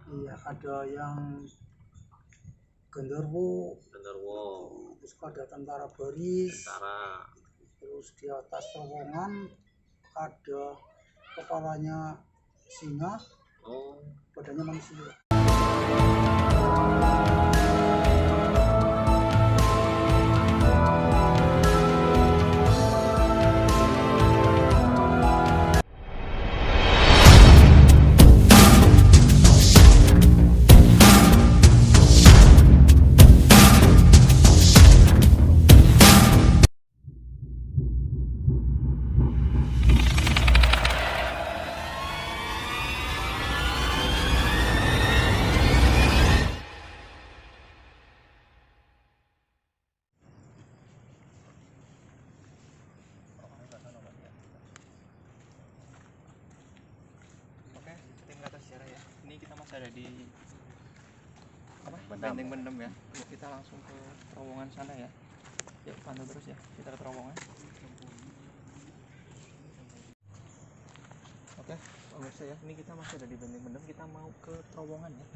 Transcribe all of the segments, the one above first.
Iya, ada yang genderuwo, terus ada tentara baris, terus di atas terowongan ada kepalanya singa, badannya manusia. Ini kita masih ada di Benteng Pendem ya. Yuk kita langsung ke terowongan sana ya. Yuk pantau terus ya, kita ke terowongan. Oke, pemirsa ya, ini kita masih ada di Benteng Pendem. Kita mau ke terowongan ya.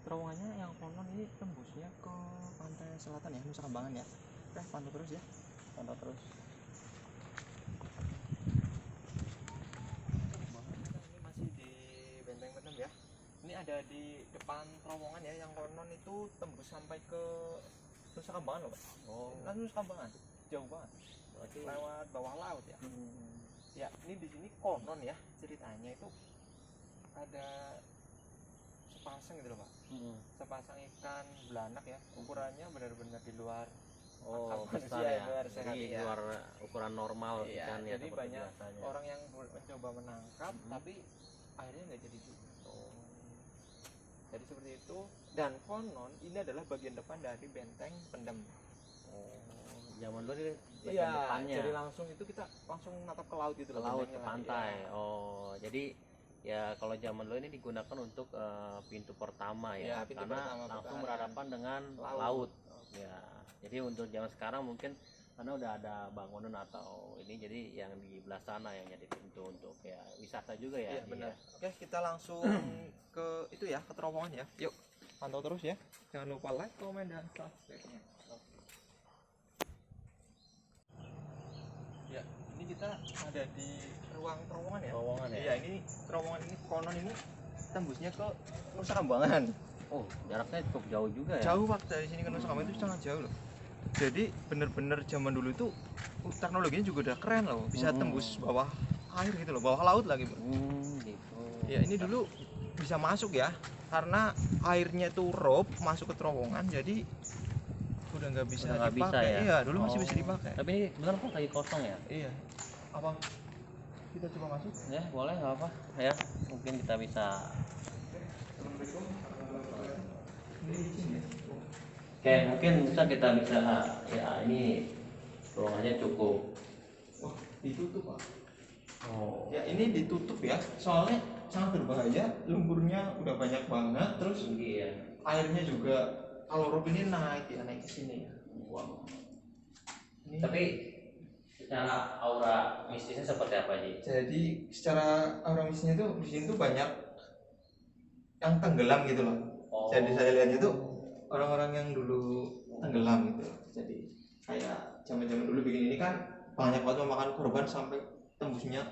Terowongannya yang konon ini tembusnya ke pantai selatan ya, Nusa Kambangan ya. Oke, pantau terus ya, pantau terus. Ini masih di Benteng Pendem ya. Ini ada di depan terowongan ya, yang konon itu tembus sampai ke Nusa Kambangan loh Pak. Nusa Kambangan jauh banget, berarti lewat bawah laut ya. Ya ini di sini konon ya, ceritanya itu ada sepasang gitu loh Pak. Sepasang ikan belanak ya, ukurannya benar-benar di luar besar ya, jadi di luar ukuran normal ya, ikan ya. jadi banyak biasanya orang yang mencoba menangkap tapi akhirnya nggak jadi juga. Jadi seperti itu, dan konon ini adalah bagian depan dari Benteng Pendem. Zaman dulu ini Iya, depannya. jadi langsung itu kita langsung natap ke laut gitu ke loh, laut, ke pantai ya. Jadi ya kalau zaman dulu ini digunakan untuk pintu pertama ya, pintu karena pertama langsung pertahanan. berhadapan dengan laut. Ya, jadi untuk zaman sekarang mungkin karena udah ada bangunan atau ini, jadi yang di belah sana yang jadi pintu untuk ya wisata juga ya. Iya benar. Oke, kita langsung ke itu ya, ke terowongan ya. Yuk pantau terus ya, jangan lupa like, komen, dan subscribe-nya. Ya, ini kita ada di ruang terowongan ya. Terowongan ya. Iya, ini terowongan ini konon ini tembusnya ke Nusa Kambangan. Jaraknya cukup jauh juga ya. Jauh Pak, dari sini ke Nusa Kambangan itu sangat jauh loh. Jadi bener-bener zaman dulu itu teknologinya juga udah keren loh, bisa tembus bawah air gitu loh, bawah laut lagi Bro. Gitu. Ya ini dulu bisa masuk ya, karena airnya itu rob masuk ke terowongan, jadi udah nggak bisa dipakai ya. Iya, dulu masih bisa dipakai. Tapi ini benar kok lagi kosong ya. Iya, apa kita coba masuk ya? Boleh, nggak apa ya, mungkin kita bisa. Oke, mungkin kita bisa ya, ini ruangannya cukup. ditutup Pak. Ya ini ditutup ya, soalnya sangat berbahaya, lumpurnya udah banyak banget, terus tinggi ya. Airnya juga kalau rob ini naik ke sini ya. Wow. Tapi secara aura mistisnya seperti apa sih? Jadi secara aura mistisnya itu di sini tuh banyak yang tenggelam gitu loh. Jadi saya lihat itu orang-orang yang dulu tenggelam gitu. Jadi kayak zaman-zaman dulu bikin ini kan banyak banget memakan korban sampai tembusnya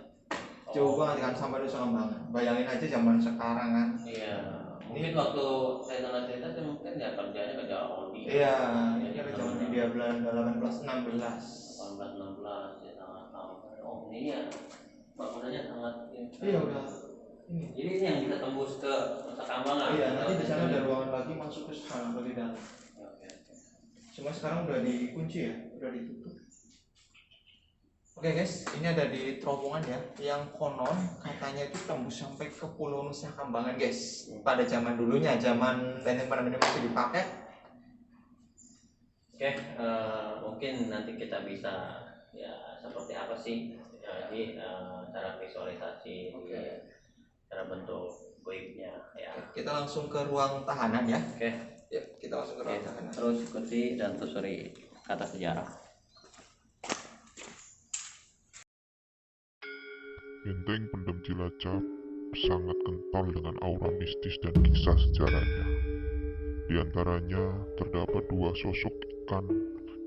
jauh banget kan, sampai Nusa Kambangan. Bayangin aja zaman sekarang kan. Iya. Mungkin waktu saya dengar cerita itu mungkin ya kerjanya kerja Audi. Iya, ini zaman dia bulan 18 16. 18 16 ya, sangat lama. Ini ya bangunannya sangat. Iya udah. Jadi ini yang bisa tembus ke Nusa Kambangan. Iya, nanti di sana ada ruangan lagi masuk ke sana ke dalam. Cuma sekarang udah dikunci ya, udah ditutup. Oke guys, ini ada di terowongan ya, yang konon katanya itu tembus sampai ke Pulau Nusa Kambangan guys. Pada zaman dulunya, zaman Benteng Pendem masih dipakai. Oke, mungkin nanti kita bisa ya seperti apa sih jadi cara visualisasi, cara bentuk goibnya ya. Kita langsung ke ruang tahanan ya. Oke. Ya, kita langsung ke ruang tahanan. Terus ikuti dan telusuri kata sejarah. Benteng Pendem Cilacap sangat kental dengan aura mistis dan kisah sejarahnya. Di antaranya terdapat dua sosok ikan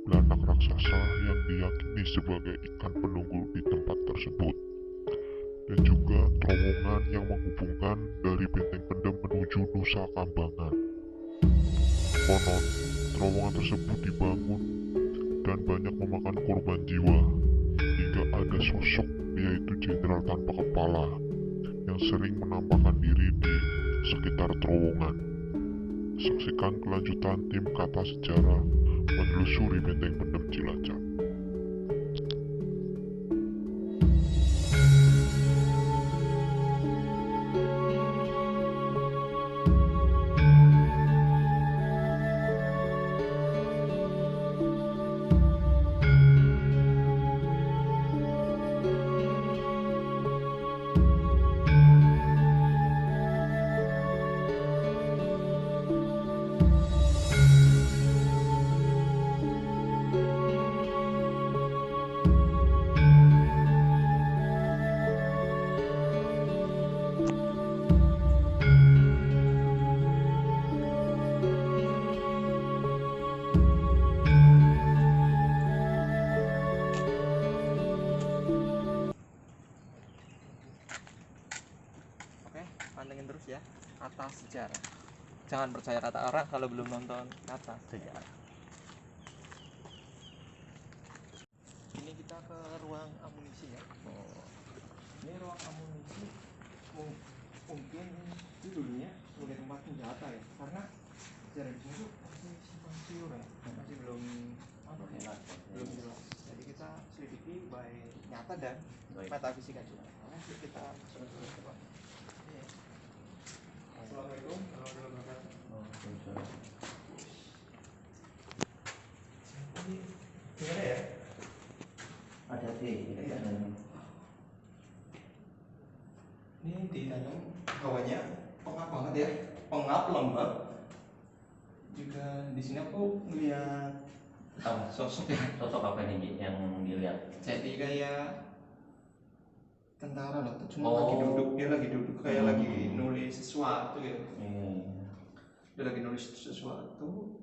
belanak raksasa yang diyakini sebagai ikan penunggu di tempat tersebut, dan juga terowongan yang menghubungkan dari Benteng Pendem menuju Nusa Kambangan. Konon, terowongan tersebut dibangun dan banyak memakan korban jiwa, hingga ada sosok yaitu jenderal tanpa kepala yang sering menampakkan diri di sekitar terowongan. Saksikan kelanjutan tim Kata Sejarah menelusuri Benteng Pendem Cilacap. Oke, pantengin terus ya Kata Sejarah. Jangan percaya kata orang kalau belum nonton Kata Sejarah. Ini kita ke ruang amunisi ya. Ini ruang amunisi mungkin itu dulunya sebagai tempat senjata ya, karena sejarah di sini tuh masih simpang siur ya, masih belum belum jelas. Jadi kita selidiki baik nyata dan metafisika juga. Oke, kita masuk ke ruang. Assalamualaikum warahmatullahi wabarakatuh. Ini gimana ya? Ada sih, Ini di dalam bawahnya pengap banget ya, pengap lembab. Juga di sini aku melihat sosok ya. Sosok apa nih yang dilihat? Jadi kayak tentara loh, cuma Oh. lagi duduk, dia lagi duduk kayak lagi nulis sesuatu gitu. Dia lagi nulis sesuatu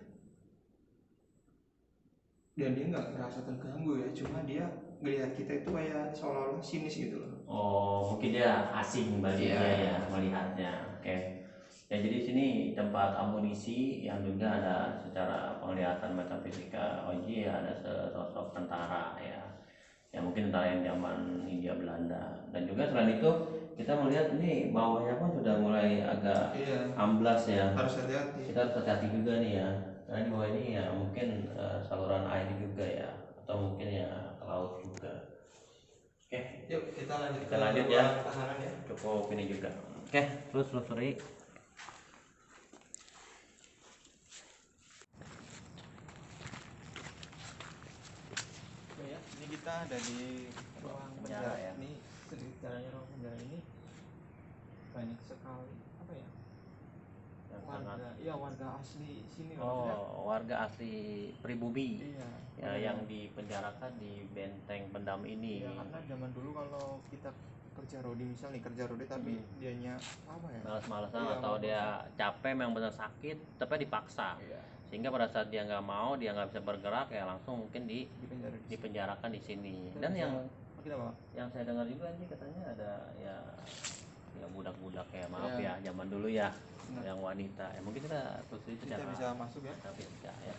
dan dia nggak ngerasa terganggu ya, cuma dia ngelihat kita itu kayak seolah-olah sinis gitu loh. Oh, mungkin dia asing baginya ya melihatnya. Oke. Ya, jadi sini tempat amunisi yang juga ada secara penglihatan metafisika OJ ada sosok tentara ya. Ya mungkin tentara yang zaman Hindia Belanda. Dan juga selain itu kita melihat ini bawahnya pun sudah mulai agak amblas ya. Harus hati-hati. Kita harus hati-hati juga nih ya. Karena di bawah ini ya mungkin saluran air juga ya, atau mungkin ya ke laut juga. Oke, Yuk kita lanjut. Kita lanjut ya. Tahanan ya. Cukup ini juga. Oke, terus telusuri. Oke ya, ini kita ada di ruang penjara ya. Ini sejarahnya ruang penjara ini banyak sekali apa ya? Warga, iya warga asli sini loh. Oh, warga asli pribumi. Iya. Ya, yang dipenjarakan di Benteng Pendem ini. Iya, karena zaman dulu kalau kita kerja rodi misal nih kerja rodi tapi dianya apa ya? Males-malesan Iya, atau males. dia capek memang benar sakit, tapi dipaksa. Iya. Sehingga pada saat dia nggak mau, dia nggak bisa bergerak ya langsung mungkin Di penjara. dipenjarakan di sini. Dan Dan kita apa? yang saya dengar juga ini katanya ada ya budak-budak ya, maaf Iya. ya zaman dulu ya, Nah. yang wanita. Ya mungkin kita telusuri Kita secara bisa masuk ya. metafisika ya.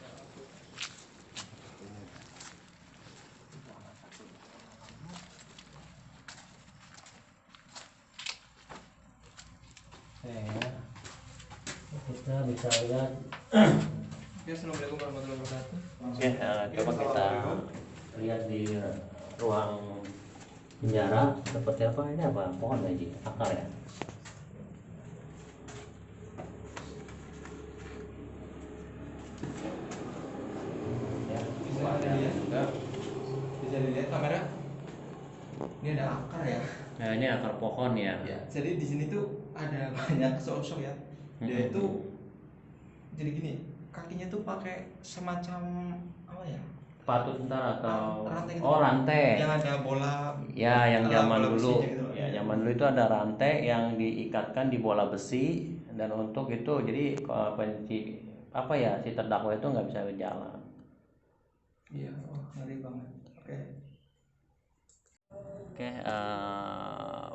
Kita bisa lihat. Oke, assalamualaikum warahmatullahi wabarakatuh. Oke, coba kita lihat di ruang penjara seperti apa. Ini apa? Pohon lagi, akar ya. Bisa dilihat. Bisa dilihat kamera. Ini ada akar ya. Nah, ini akar pohon ya. Ya, jadi di sini tuh ada banyak sosok ya. Dia itu jadi gini, kakinya tuh pakai semacam apa ya? Sepatu tentara atau Rantai gitu. rantai. Yang ada bola. Ya, yang zaman bola dulu. besinya gitu. Ya, zaman zaman dulu itu ada rantai yang diikatkan di bola besi, dan untuk itu jadi si terdakwa itu nggak bisa berjalan. Iya, ngeri banget. Oke,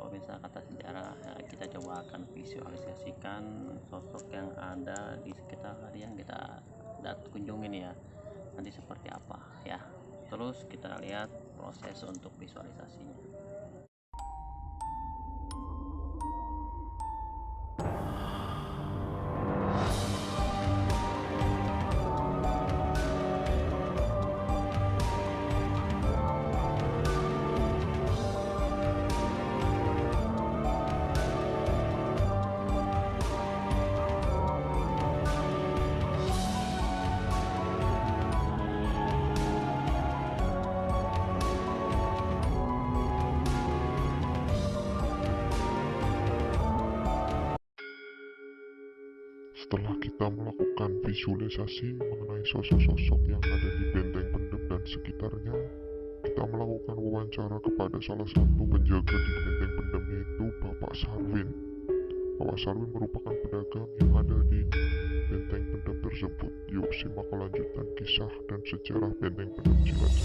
pemirsa Kata Sejarah, kita coba akan visualisasikan sosok yang ada di sekitar yang kita kunjungin ya, nanti seperti apa ya. Terus kita lihat proses untuk visualisasinya. Setelah kita melakukan visualisasi mengenai sosok-sosok yang ada di Benteng Pendem dan sekitarnya, kita melakukan wawancara kepada salah satu penjaga di Benteng Pendem, yaitu Bapak Sarwin. Bapak Sarwin merupakan pedagang yang ada di Benteng Pendem tersebut. Yuk simak kelanjutan kisah dan sejarah Benteng Pendem Cilacap.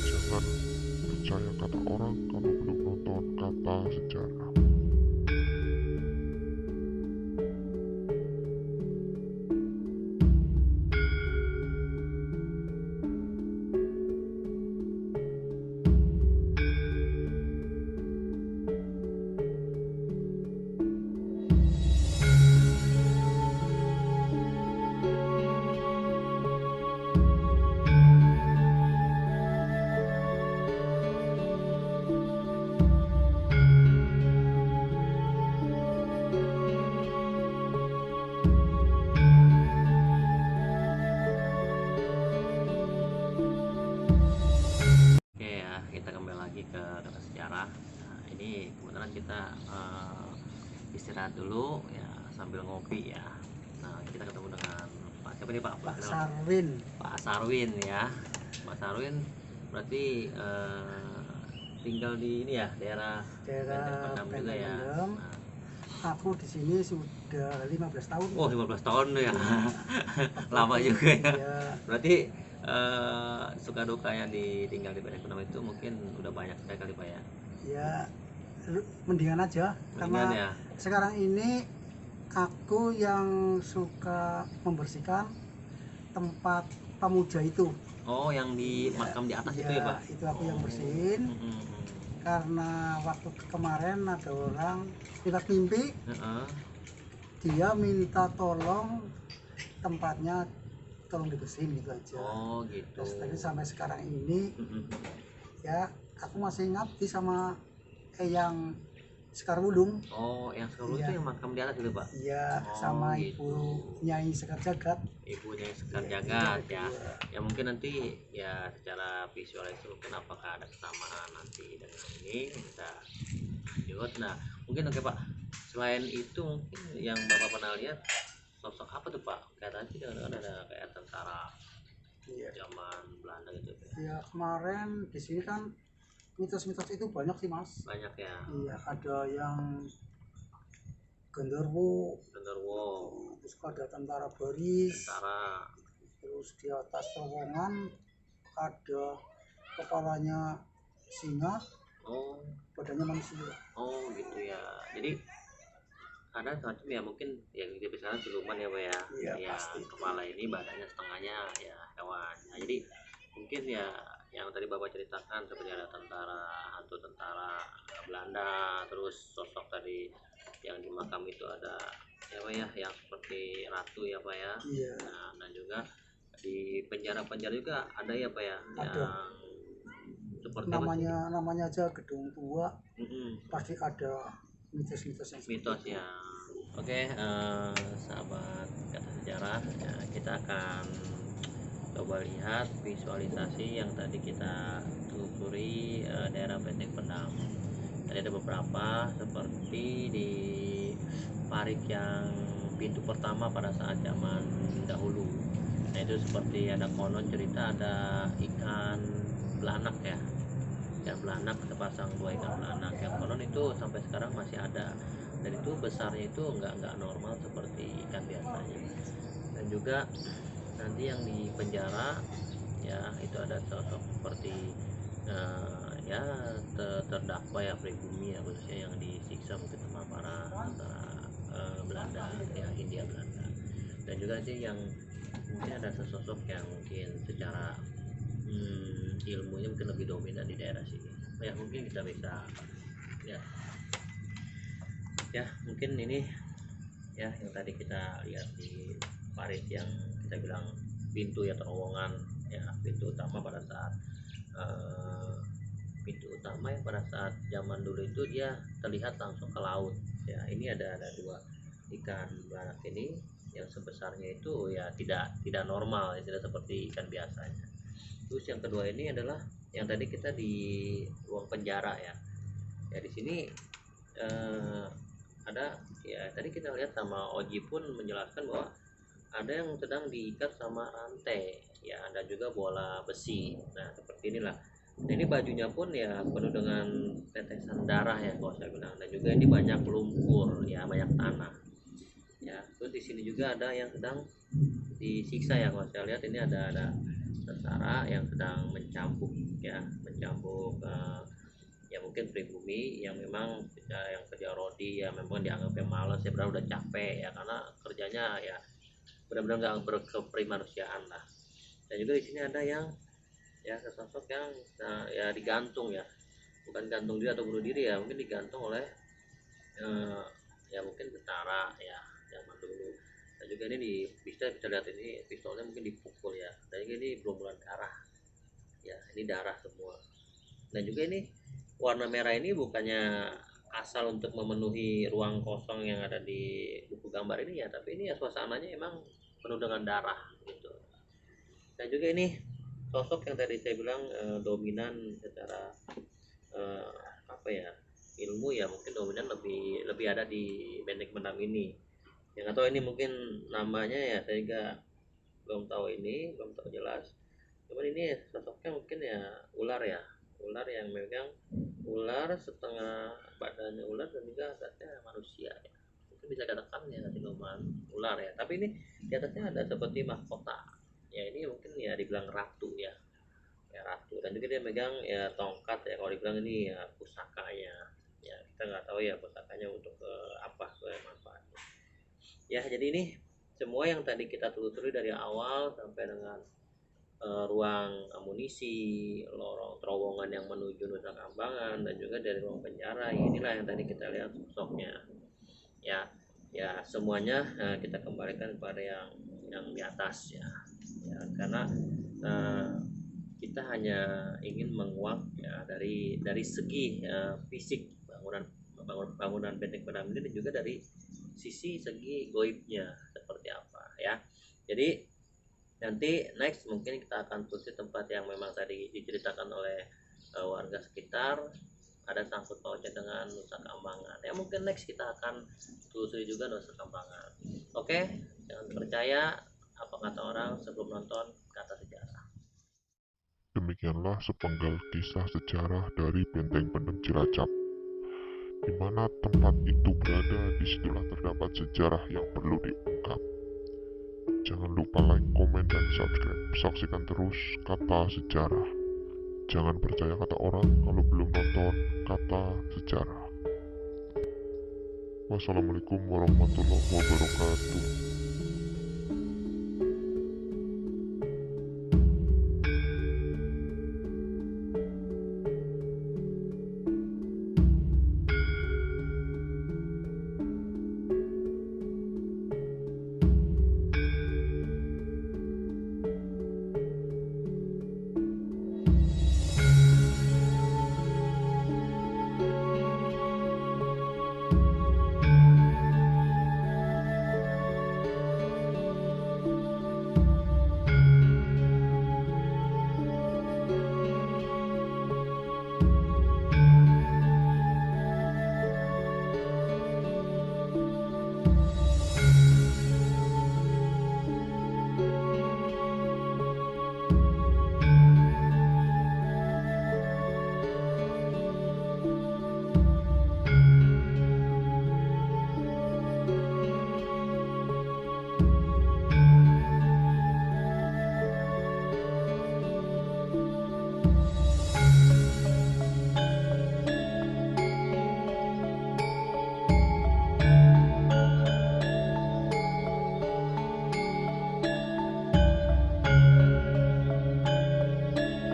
Jangan percaya kata orang kalau belum nonton Kata Sejarah. Ini kebetulan kita istirahat dulu ya sambil ngopi ya. Nah, kita ketemu dengan Pak siapa nih Pak? Pak Sarwin. Pak Sarwin ya. Pak Sarwin berarti tinggal di ini ya, daerah Benteng juga ya. Nah, aku di sini sudah 15 tahun. Oh, 15 tahun ya. Lama juga ya. Berarti suka dukanya tinggal di Benteng Pendem itu mungkin udah banyak sekali Pak ya. Ya, mendingan aja karena ya. Sekarang ini aku yang suka membersihkan tempat pemuja itu. Oh, yang di makam di atas itu ya Pak? Itu aku yang bersihin. Karena waktu kemarin ada orang lihat mimpi, dia minta tolong tempatnya tolong dibersihin gitu aja. Oh gitu. Terus tadi sampai sekarang ini ya aku masih ngabdi sama yang Sekar Wulung. Oh, yang Sekar Wulung itu yang makam di atas gitu Pak? Iya, sama gitu. Ibu Nyai Sekar Jagat. Ibu Nyai Sekar Jagat ya. Ya mungkin nanti ya secara visualis mungkin apakah ada kesamaan nanti dengan ini kita lanjut. Nah mungkin oke Pak, selain itu mungkin yang Bapak pernah lihat sosok apa tuh Pak? Kayak tadi kan ada kayak tentara zaman Belanda gitu ya. Kemarin di sini kan mitos-mitos itu banyak sih Mas. Banyak ya. Iya, ada yang genderuwo, terus ada tentara baris, terus di atas terowongan ada kepalanya singa, badannya manusia. Oh gitu ya. Jadi ada semacam ya mungkin yang kita bisa siluman ya Pak ya. Iya, ya pasti. Kepala ini badannya setengahnya ya hewan. Nah, jadi mungkin ya yang tadi Bapak ceritakan seperti ada hantu tentara Belanda, terus sosok tadi yang di makam itu ada ya Pak ya, yang seperti ratu ya Pak ya. Iya. Nah, dan juga di penjara juga ada ya Pak ya, ada. yang seperti namanya aja gedung tua. Pasti ada mitos-mitos yang mitos ya. Oke, sahabat Kata Sejarah ya, kita akan coba lihat visualisasi yang tadi kita telusuri daerah Benteng Pendem. Tadi ada beberapa seperti di parik yang pintu pertama pada saat zaman dahulu. Nah itu seperti ada konon cerita ada ikan belanak ya. ikan belanak, sepasang dua ikan belanak yang konon itu sampai sekarang masih ada, dan itu besarnya itu nggak normal seperti ikan biasanya. Dan juga nanti yang di penjara ya itu ada sosok seperti ya terdakwa ya pribumi ya, khususnya yang disiksa mungkin sama para tentara Belanda ya, Hindia Belanda. Dan juga sih yang mungkin ada sosok yang mungkin secara ilmunya mungkin lebih dominan di daerah sini ya, mungkin kita bisa ya mungkin ini ya yang tadi kita lihat di parit yang kita bilang pintu ya, terowongan ya, pintu utama pada saat pintu utama yang pada saat zaman dulu itu dia terlihat langsung ke laut ya. Ini ada dua ikan belanak ini yang sebesarnya itu ya tidak normal ya, tidak seperti ikan biasanya. Terus yang kedua ini adalah yang tadi kita di ruang penjara ya. Ya di sini ada ya, tadi kita lihat sama Oji pun menjelaskan bahwa ada yang sedang diikat sama rantai ya, ada juga bola besi. Nah seperti inilah. Nah, ini bajunya pun ya penuh dengan tetesan darah ya kalau saya bilang, dan juga ini banyak lumpur ya, banyak tanah ya. Terus di sini juga ada yang sedang disiksa ya, kalau saya lihat ini ada tentara yang sedang mencambuk ya, ya mungkin pribumi yang memang yang kerja rodi ya, memang dianggapnya malas ya, benar udah capek ya, karena kerjanya ya benar-benar nggak berkemanusiaan lah. Dan juga di sini ada yang ya sesosok yang ya digantung ya, bukan gantung diri atau bunuh diri ya, mungkin digantung oleh ya mungkin tentara ya zaman dulu. Dan juga ini bisa lihat ini pistolnya mungkin dipukul ya, dan ini berlumuran darah ya, ini darah semua. Dan juga ini warna merah ini bukannya asal untuk memenuhi ruang kosong yang ada di buku gambar ini ya, tapi ini ya suasananya emang penuh dengan darah gitu. Dan juga ini sosok yang tadi saya bilang dominan secara apa ya, ilmu ya, mungkin dominan lebih ada di Benteng Benam ini. Yang atau ini mungkin namanya ya saya juga belum tahu jelas. Cuman ini sosoknya mungkin ya ular ya, ular yang megang ular setengah badannya ular dan juga atasnya manusia ya. Mungkin bisa katakan ya siluman ular ya. Tapi ini di atasnya ada seperti mahkota. Ya ini mungkin ya dibilang ratu ya ratu. Dan juga dia megang ya tongkat ya, kalau dibilang ini ya pusakanya ya, kita nggak tahu ya pusakanya untuk apa manfaatnya ya. Jadi ini semua yang tadi kita telusuri dari awal sampai dengan ruang amunisi, lorong terowongan yang menuju Nusa Kambangan, dan juga dari ruang penjara, inilah yang tadi kita lihat sosoknya ya semuanya kita kembalikan kepada yang di atas ya karena kita hanya ingin menguak ya dari segi fisik bangunan Benteng Benam ini, dan juga dari sisi segi goibnya seperti apa ya. Jadi nanti next mungkin kita akan telusuri tempat yang memang tadi diceritakan oleh warga sekitar, ada sangkut pautnya dengan Nusa Kambangan ya. Mungkin next kita akan telusuri juga Nusa Kambangan. Oke, jangan percaya apa kata orang, sebelum nonton kata sejarah. Demikianlah sepenggal kisah sejarah dari Benteng Pendem Cilacap. Di mana tempat itu berada, disitulah terdapat sejarah yang perlu diungkap. Jangan lupa like, komen, dan subscribe. Saksikan terus Kata Sejarah. Jangan percaya kata orang kalau belum nonton Kata Sejarah. Wassalamualaikum warahmatullahi wabarakatuh.